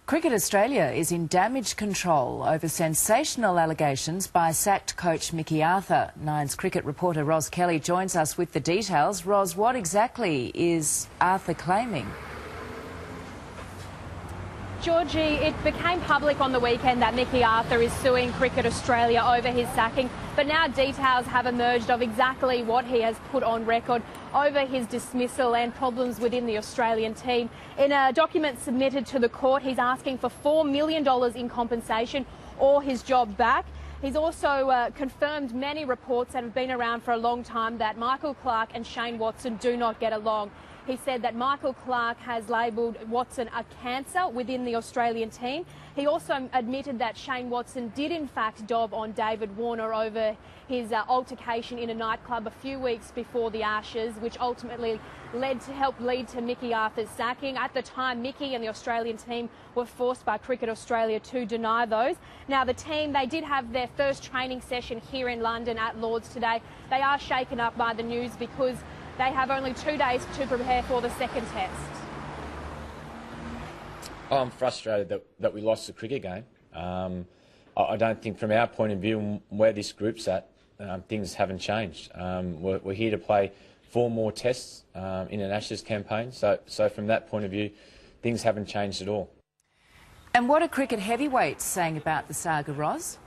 Cricket Australia is in damage control over sensational allegations by sacked coach Mickey Arthur. Nine's cricket reporter Ros Kelly joins us with the details. Ros, what exactly is Arthur claiming? Georgie, it became public on the weekend that Mickey Arthur is suing Cricket Australia over his sacking, but now details have emerged of exactly what he has put on record over his dismissal and problems within the Australian team. In a document submitted to the court, he's asking for $4 million in compensation or his job back. He's also confirmed many reports that have been around for a long time that Michael Clarke and Shane Watson do not get along. He said that Michael Clarke has labelled Watson a cancer within the Australian team. He also admitted that Shane Watson did in fact dob on David Warner over his altercation in a nightclub a few weeks before the Ashes, which ultimately helped lead to Mickey Arthur's sacking. At the time, Mickey and the Australian team were forced by Cricket Australia to deny those. Now, the team, they did have their first training session here in London at Lord's today. They are shaken up by the news because they have only 2 days to prepare for the second test. I'm frustrated that we lost the cricket game. I don't think from our point of view, where this group's at, things haven't changed. We're here to play 4 more tests in an Ashes campaign. So from that point of view, things haven't changed at all. And what are cricket heavyweights saying about the saga, Ros?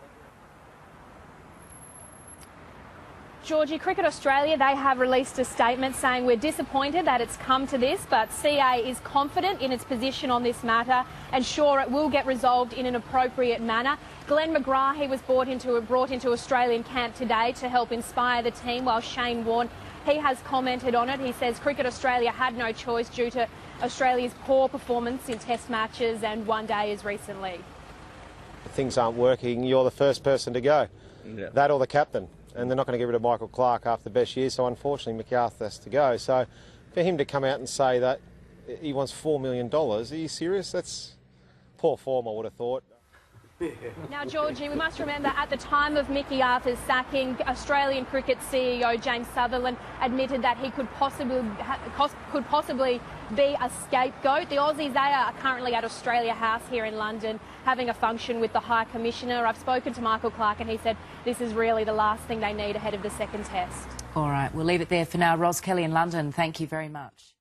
Georgie, Cricket Australia, they have released a statement saying we're disappointed that it's come to this, but CA is confident in its position on this matter and sure it will get resolved in an appropriate manner. Glenn McGrath, he was brought into Australian camp today to help inspire the team, while Shane Warne, he has commented on it. He says Cricket Australia had no choice due to Australia's poor performance in test matches and one days recently. If things aren't working, you're the first person to go. Yeah. That or the captain. And they're not going to get rid of Michael Clarke after the best year, so unfortunately Mickey Arthur has to go. So for him to come out and say that he wants $4 million, are you serious? That's poor form, I would have thought. Now, Georgie, we must remember at the time of Mickey Arthur's sacking, Australian cricket CEO James Sutherland admitted that he could possibly be a scapegoat. The Aussies, they are currently at Australia House here in London having a function with the High Commissioner. I've spoken to Michael Clarke and he said this is really the last thing they need ahead of the second test. All right, we'll leave it there for now. Ros Kelly in London, thank you very much.